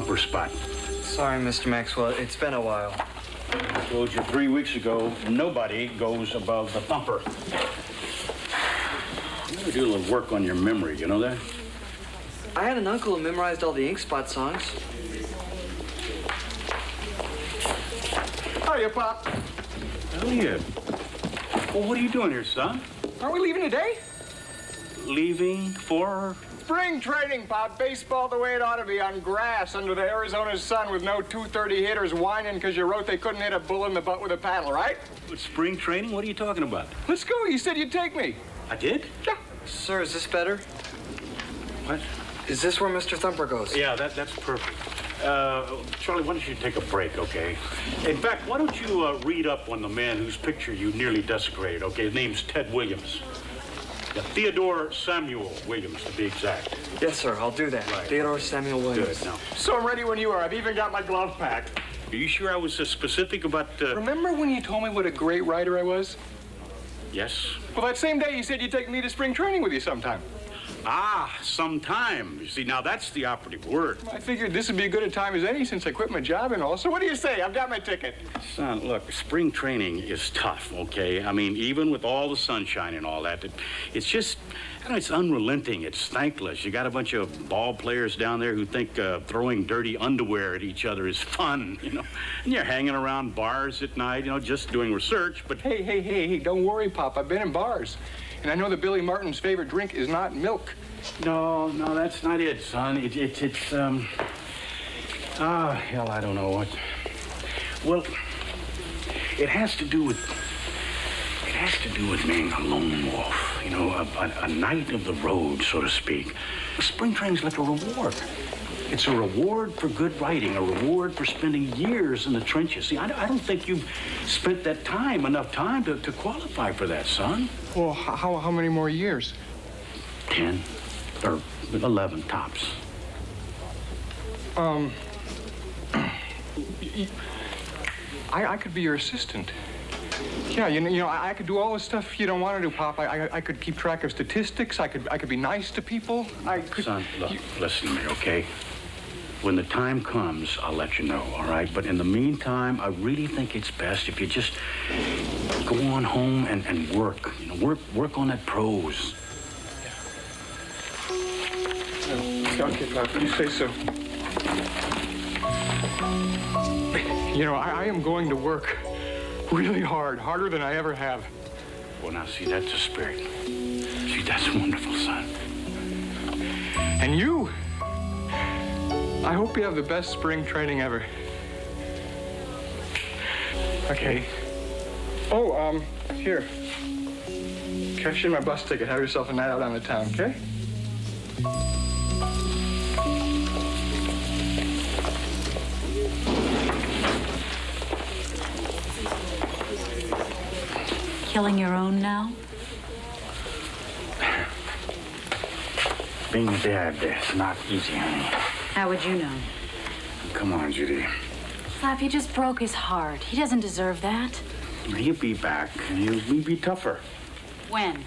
thumper spot. Sorry, Mr. Maxwell. It's been a while. I told you 3 weeks ago, nobody goes above the thumper. You gotta do a little work on your memory, you know that? I had an uncle who memorized all the Ink Spot songs. Hiya, Pop. Oh, yeah. Well, what are you doing here, son? Aren't we leaving today? Leaving for... Spring training, Pop. Baseball the way it ought to be, on grass, under the Arizona sun, with no 230 hitters whining because you wrote they couldn't hit a bull in the butt with a paddle, right? Spring training? What are you talking about? Let's go. You said you'd take me. I did? Yeah. Sir, is this better? What? Is this where Mr. Thumper goes? Yeah, that's perfect. Charlie, why don't you take a break, okay? In fact, why don't you read up on the man whose picture you nearly desecrated, okay? His name's Ted Williams. Yeah, Theodore Samuel Williams, to be exact. Yes, sir. I'll do that. Right. Theodore Samuel Williams. Good. Now, So I'm ready when you are. I've even got my glove packed. are you sure I was specific about... Remember when you told me what a great writer I was? Yes? Well, that same day you said you'd take me to spring training with you sometime. Ah, sometime. You see, now that's the operative word. I figured this would be as good a time as any since I quit my job and all. So what do you say? I've got my ticket. Son, look, spring training is tough, okay? I mean, even with all the sunshine and all that, it's just, I don't know, it's unrelenting. It's thankless. You got a bunch of ball players down there who think throwing dirty underwear at each other is fun, you know? And you're hanging around bars at night, you know, just doing research, but... Hey, don't worry, Pop. I've been in bars. And I know that Billy Martin's favorite drink is not milk. No, that's not it, son. Hell, I don't know what. Well, it has to do with being a lone wolf, you know, a knight of the road, so to speak. Spring training's like a reward. It's a reward for good writing, a reward for spending years in the trenches. See, I don't think you've spent enough time to qualify for that, son. Well, how many more years? 10 or 11 tops. I could be your assistant. Yeah, you know, I could do all the stuff you don't want to do, Pop. I could keep track of statistics. I could be nice to people. I could... Son, look, listen to me, okay? When the time comes, I'll let you know, all right? But in the meantime, I really think it's best if you just go on home and work. You know, work on that prose. Okay, Pop, you say so. You know, I am going to work really hard, harder than I ever have. Well, now, see, that's the spirit. See, that's wonderful, son. And you, I hope you have the best spring training ever. Okay. Oh, here. Cash in my bus ticket. Have yourself a night out on the town, okay? Killing your own now? Being a dad, it's not easy, honey. How would you know? Come on, Judy. Slap, you just broke his heart. He doesn't deserve that. He'll be back, and he'll be tougher. When?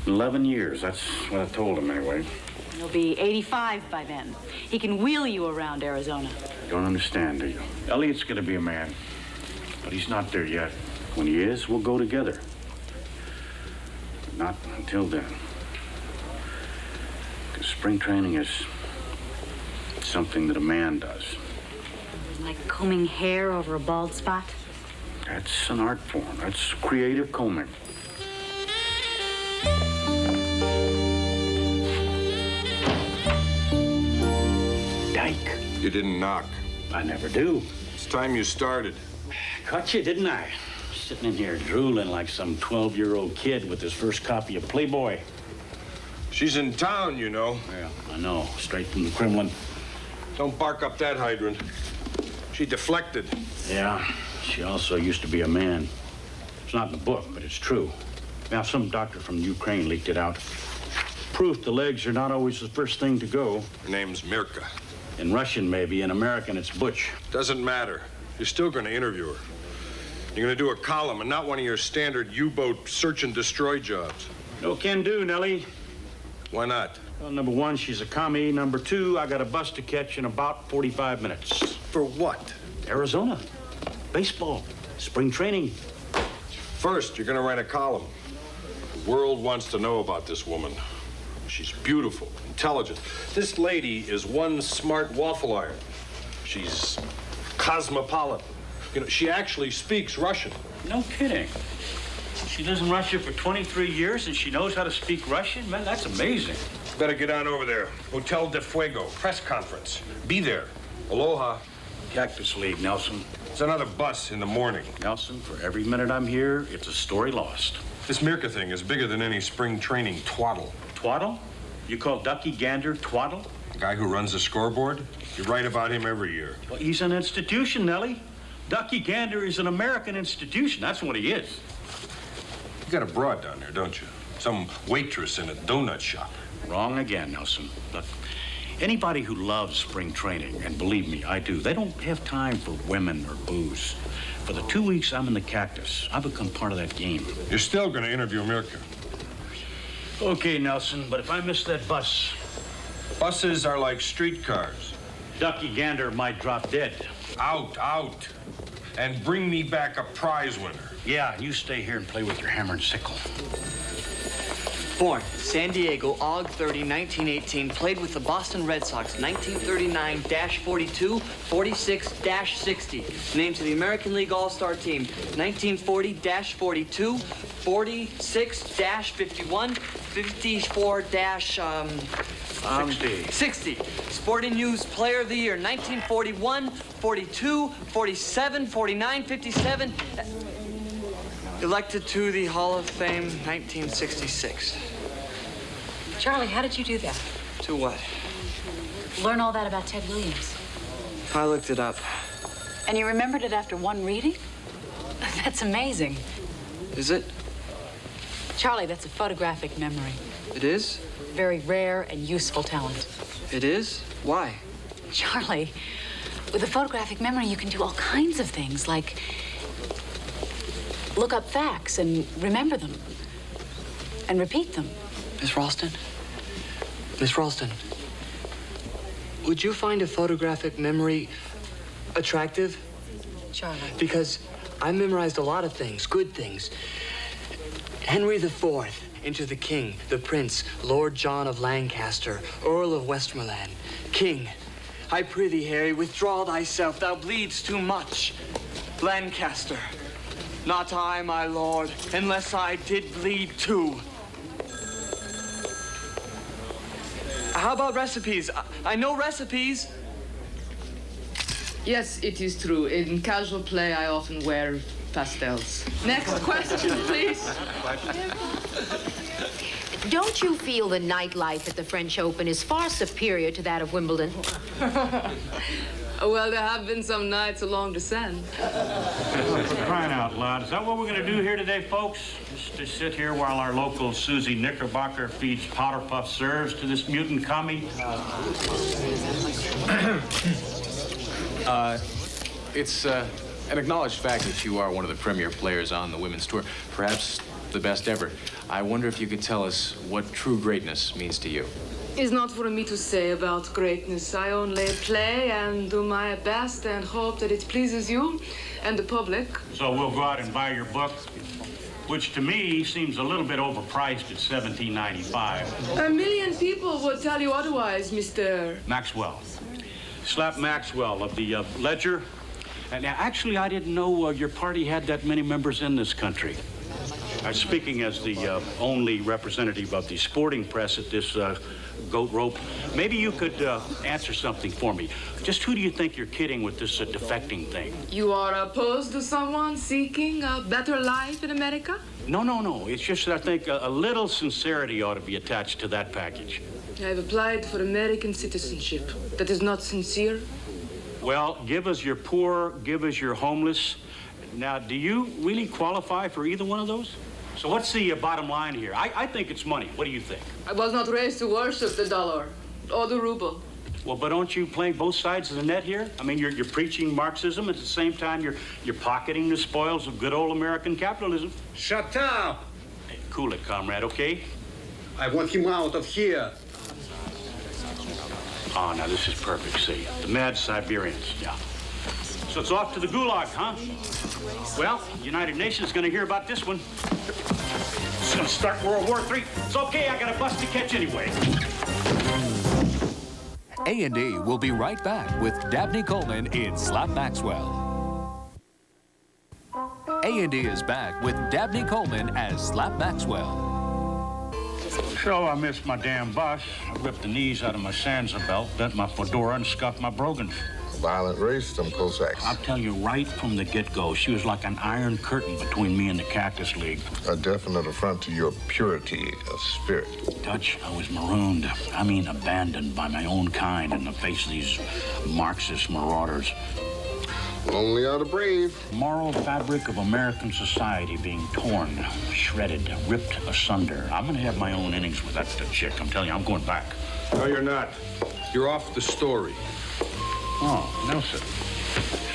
11 years, that's what I told him anyway. He'll be 85 by then. He can wheel you around Arizona. You don't understand, do you? Elliot's gonna be a man, but he's not there yet. When he is, we'll go together. But not until then. Because spring training is something that a man does. Like combing hair over a bald spot? That's an art form. That's creative combing. Dyke. You didn't knock. I never do. It's time you started. Caught you, didn't I? Sitting in here drooling like some 12-year-old kid with his first copy of Playboy. She's in town, you know. Yeah, I know. Straight from the Kremlin. Don't bark up that hydrant. She deflected. Yeah, she also used to be a man. It's not in the book, but it's true. Now, some doctor from Ukraine leaked it out. Proof the legs are not always the first thing to go. Her name's Mirka. In Russian, maybe. In American, it's Butch. Doesn't matter. You're still going to interview her. You're going to do a column and not one of your standard U-boat search and destroy jobs. No can do, Nellie. Why not? Well, number one, she's a commie. Number two, I got a bus to catch in about 45 minutes. For what? Arizona. Baseball. Spring training. First, you're gonna write a column. The world wants to know about this woman. She's beautiful, intelligent. This lady is one smart waffle iron. She's cosmopolitan. You know, she actually speaks Russian. No kidding. She lives in Russia for 23 years and she knows how to speak Russian? Man, that's amazing. Better get on over there. Hotel de Fuego, press conference. Be there. Aloha. Cactus League, Nelson. It's another bus in the morning. Nelson, for every minute I'm here, it's a story lost. This Mirka thing is bigger than any spring training twaddle. Twaddle? You call Ducky Gander twaddle? The guy who runs the scoreboard, you write about him every year. Well, he's an institution, Nellie. Ducky Gander is an American institution. That's what he is. You got a broad down there, don't you? Some waitress in a donut shop. Wrong again, Nelson. Look, anybody who loves spring training, and believe me, I do, they don't have time for women or booze. For the 2 weeks I'm in the Cactus, I become part of that game. You're still going to interview Mirka. Okay, Nelson, but if I miss that bus, Buses are like streetcars. Ducky Gander might drop dead. Out. And bring me back a prize winner. Yeah, you stay here and play with your hammer and sickle. Born San Diego, Aug 30, 1918. Played with the Boston Red Sox, 1939-42, 46-60. Named to the American League All-Star Team, 1940-42, 46-51, 54-60. Sporting News Player of the Year, 1941, 42, 47, 49, 57. Elected to the Hall of Fame, 1966. Charlie, how did you do that? To what? Learn all that about Ted Williams. I looked it up. And you remembered it after one reading? That's amazing. Is it? Charlie, that's a photographic memory. It is? Very rare and useful talent. It is? Why? Charlie, with a photographic memory, you can do all kinds of things, like look up facts and remember them and repeat them. Miss Ralston? Miss Ralston, would you find a photographic memory attractive? Charlie. Because I memorized a lot of things, good things. Henry IV, into the King, the Prince, Lord John of Lancaster, Earl of Westmoreland, King. I prithee, Harry, withdraw thyself, thou bleeds too much. Lancaster, not I, my lord, unless I did bleed too. How about recipes? I know recipes. Yes, it is true. In casual play, I often wear pastels. Next question, please. Don't you feel the nightlife at the French Open is far superior to that of Wimbledon? Well, there have been some nights along the Seine. For crying out loud, is that what we're going to do here today, folks? Just to sit here while our local Susie Knickerbocker feeds powder puff serves to this mutant commie? It's an acknowledged fact that you are one of the premier players on the women's tour, perhaps the best ever. I wonder if you could tell us what true greatness means to you. It's not for me to say about greatness. I only play and do my best and hope that it pleases you and the public. So we'll go out and buy your book, which to me seems a little bit overpriced at $17.95. A million people would tell you otherwise, Mr. Maxwell. Slap Maxwell of the Ledger. And actually, I didn't know your party had that many members in this country. Speaking as the only representative of the sporting press at this goat rope, maybe you could answer something for me. Just who do you think you're kidding with this defecting thing? You are opposed to someone seeking a better life in America? No. It's just that I think a little sincerity ought to be attached to that package. I have applied for American citizenship. That is not sincere. Well, give us your poor, give us your homeless. Now, do you really qualify for either one of those? So what's the bottom line here? I think it's money. What do you think? I was not raised to worship the dollar or the ruble. Well, but aren't you playing both sides of the net here? I mean, you're preaching Marxism, at the same time you're pocketing the spoils of good old American capitalism. Shut down! Hey, cool it, comrade, okay? I want him out of here. Oh, now this is perfect, see. The mad Siberians, yeah. So it's off to the gulag, huh? Well, United Nations is going to hear about this one. It's going to start World War III. It's okay, I got a bus to catch anyway. A&E will be right back with Dabney Coleman in Slap Maxwell. A&E is back with Dabney Coleman as Slap Maxwell. So I missed my damn bus. I ripped the knees out of my Sansa belt, bent my fedora, and scuffed my brogans. Violent race, them Cossacks. I'll tell you right from the get-go, she was like an iron curtain between me and the Cactus League. A definite affront to your purity of spirit. Dutch, I was marooned. I mean, abandoned by my own kind in the face of these Marxist marauders. Only are the brave. Moral fabric of American society being torn, shredded, ripped asunder. I'm gonna have my own innings with that chick. I'm telling you, I'm going back. No, you're not. You're off the story. Oh, Nelson.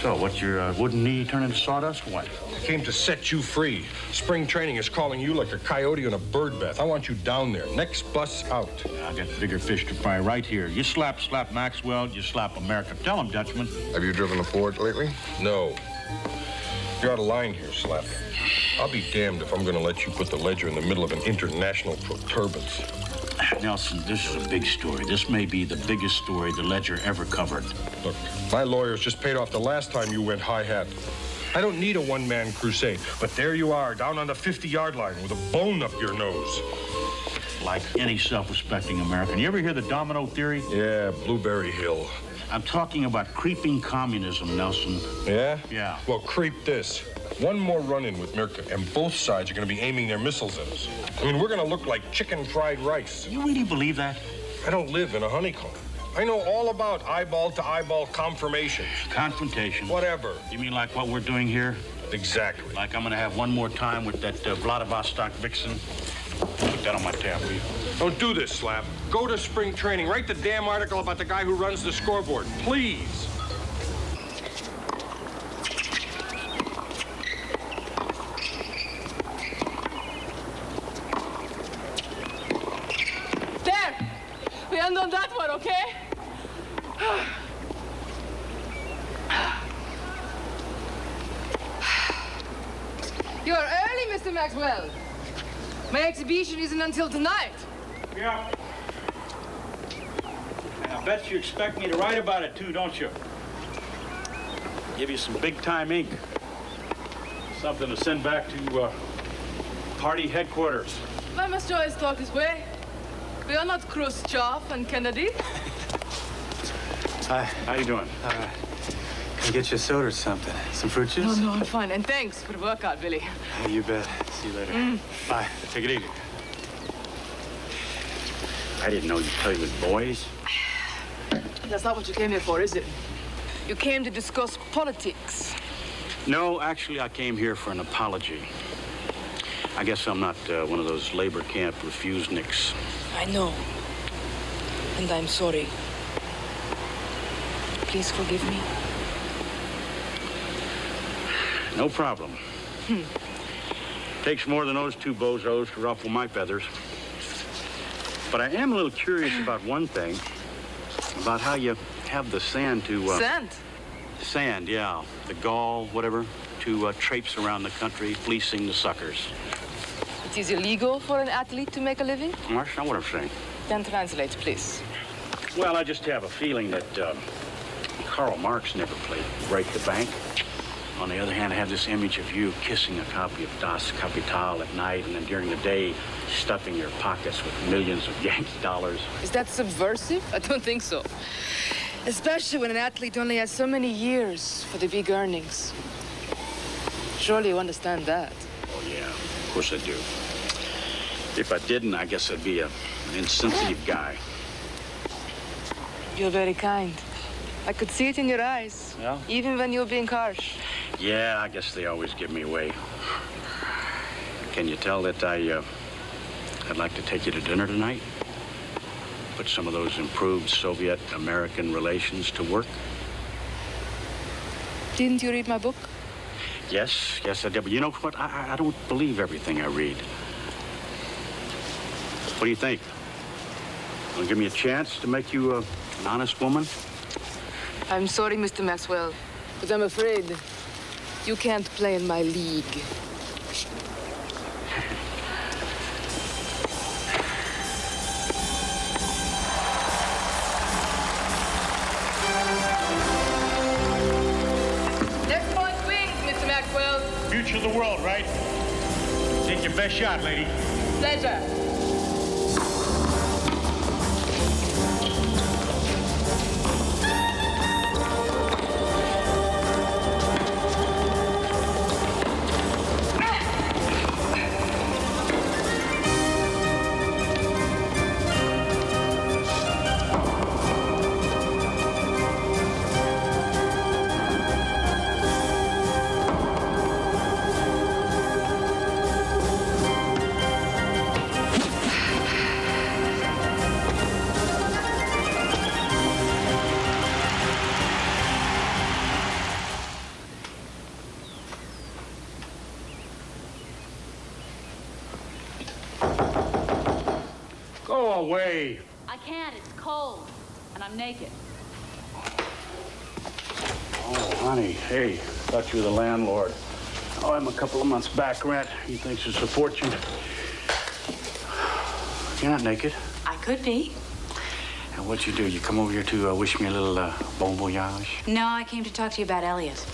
So, what's your wooden knee turning to sawdust? What? I came to set you free. Spring training is calling you like a coyote on a bird bath. I want you down there. Next bus out. I got bigger fish to fry right here. You slap Maxwell, you slap America. Tell him, Dutchman. Have you driven a Ford lately? No. You're out of line here, Slap. I'll be damned if I'm going to let you put the ledger in the middle of an international protuberance. Nelson, this is a big story. This may be the biggest story the Ledger ever covered. Look, my lawyers just paid off the last time you went hi-hat. I don't need a one-man crusade, but there you are, down on the 50-yard line with a bone up your nose. Like any self-respecting American. You ever hear the domino theory? Yeah, Blueberry Hill. I'm talking about creeping communism, Nelson. Yeah? Yeah. Well, creep this. One more run-in with Mirka, and both sides are going to be aiming their missiles at us. I mean, we're going to look like chicken fried rice. You really believe that? I don't live in a honeycomb. I know all about eyeball-to-eyeball confirmations. Confrontation. Whatever. You mean like what we're doing here? Exactly. Like I'm going to have one more time with that Vladivostok vixen? Put that on my tab, will you? Don't do this, Slap. Go to spring training. Write the damn article about the guy who runs the scoreboard. Please. There! We end on that one, okay? You're early, Mr. Maxwell. My exhibition isn't until tonight. Yeah. And I bet you expect me to write about it, too, don't you? Give you some big-time ink. Something to send back to party headquarters. Why must you always talk this way? We are not Khrushchev and Kennedy. Hi. How you doing? Can I get you a soda or something? Some fruit juice? No, I'm fine. And thanks for the workout, Billy. You bet. See you later. Bye. Take it easy. I didn't know you played with boys. That's not what you came here for, is it? You came to discuss politics. No, actually, I came here for an apology. I guess I'm not one of those labor camp refusenicks. I know. And I'm sorry. Please forgive me. No problem. Takes more than those two bozos to ruffle my feathers. But I am a little curious about one thing. About how you have the sand to... Sand? Sand, yeah. The gall, whatever, to traipse around the country, fleecing the suckers. It is illegal for an athlete to make a living? Well, that's not what I'm saying. Then translate, please. Well, I just have a feeling that Karl Marx never played Break the Bank. On the other hand, I have this image of you kissing a copy of Das Kapital at night and then during the day stuffing your pockets with millions of Yankee dollars. Is that subversive? I don't think so. Especially when an athlete only has so many years for the big earnings. Surely you understand that. Oh, yeah, of course I do. If I didn't, I guess I'd be an insensitive guy. You're very kind. I could see it in your eyes. Yeah? Even when you're being harsh. Yeah, I guess they always give me away. Can you tell that I'd like to take you to dinner tonight? Put some of those improved Soviet-American relations to work? Didn't you read my book? Yes, I did. But you know what? I don't believe everything I read. do you think? Want to give me a chance to make you an honest woman? I'm sorry, Mr. Maxwell, but I'm afraid you can't play in my league. Next point wins, Mr. Maxwell. Future of the world, right? Take your best shot, lady. Pleasure. Go away. I can't. It's cold. And I'm naked. Oh, honey, hey, thought you were the landlord. Oh, I'm a couple of months back rent. He thinks it's a fortune. You're not naked. I could be. And what'd you do? You come over here to wish me a little bon voyage? No, I came to talk to you about Elliot.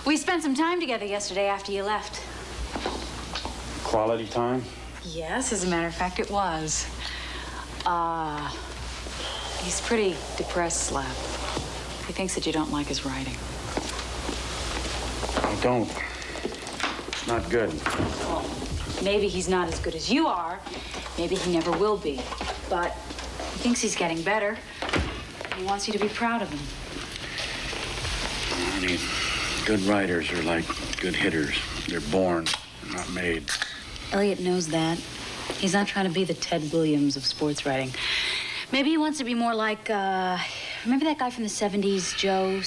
We spent some time together yesterday after you left. Quality time? Yes, as a matter of fact, it was. He's pretty depressed, Slap. He thinks that you don't like his writing. I don't. It's not good. Well, maybe he's not as good as you are. Maybe he never will be. But he thinks he's getting better. He wants you to be proud of him. Honey, good writers are like good hitters. They're born, not made. Elliot knows that. He's not trying to be the Ted Williams of sports writing. Maybe he wants to be more like, remember that guy from the 70s, Joe?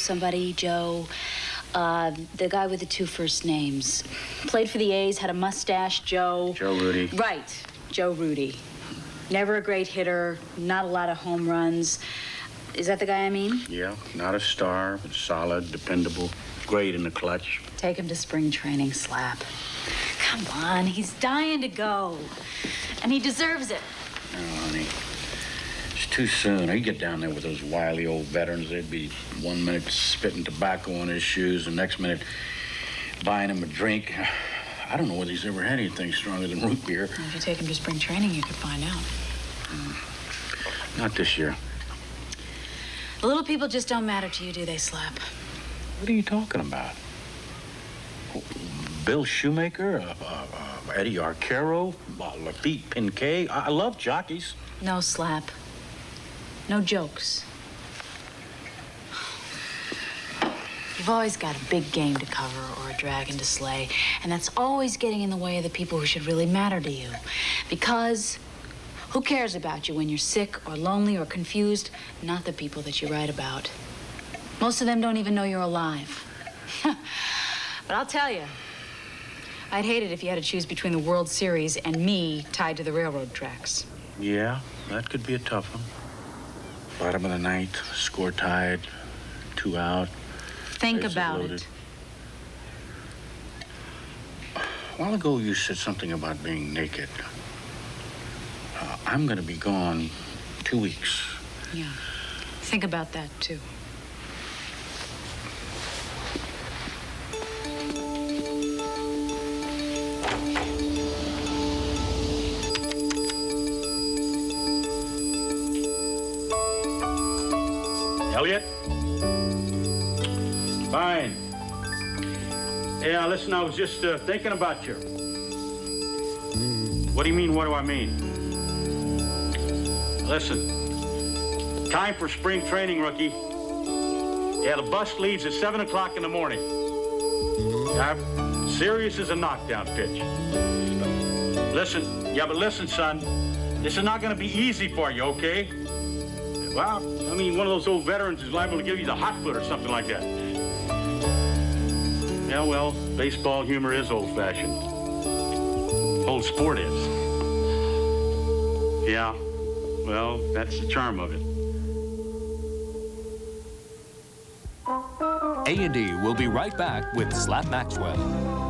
The guy with the two first names. Played for the A's, had a mustache, Joe. Joe Rudy. Right, Joe Rudy. Never a great hitter, not a lot of home runs. Is that the guy I mean? Yeah, not a star, but solid, dependable, great in the clutch. Take him to spring training, Slap. Come on, he's dying to go. And he deserves it. No, honey. It's too soon. He'd get down there with those wily old veterans. They'd be 1 minute spitting tobacco on his shoes, and next minute buying him a drink. I don't know whether he's ever had anything stronger than root beer. Well, if you take him to spring training, you could find out. Not this year. The little people just don't matter to you, do they, Slap? What are you talking about? Bill Shoemaker, Eddie Arcaro, Lafitte Pincay. I love jockeys. No, Slap. No jokes. You've always got a big game to cover or a dragon to slay, and that's always getting in the way of the people who should really matter to you. Because who cares about you when you're sick or lonely or confused? Not the people that you write about. Most of them don't even know you're alive. But I'll tell you, I'd hate it if you had to choose between the World Series and me tied to the railroad tracks. Yeah, that could be a tough one. Bottom of the ninth, score tied, 2 out. Think bases about loaded. it. A while ago, you said something about being naked. I'm going to be gone 2 weeks. Yeah. Think about that, too. Elliot? Fine. Yeah, listen, I was just thinking about you. What do you mean, what do I mean? Listen, time for spring training, rookie. Yeah, the bus leaves at 7 o'clock in the morning. Serious as a knockdown pitch. Listen, son. This is not going to be easy for you, okay? Well, I mean, one of those old veterans is liable to give you the hot foot or something like that. Yeah, well, baseball humor is old-fashioned. Old sport is. Yeah, well, that's the charm of it. A&E will be right back with Slap Maxwell.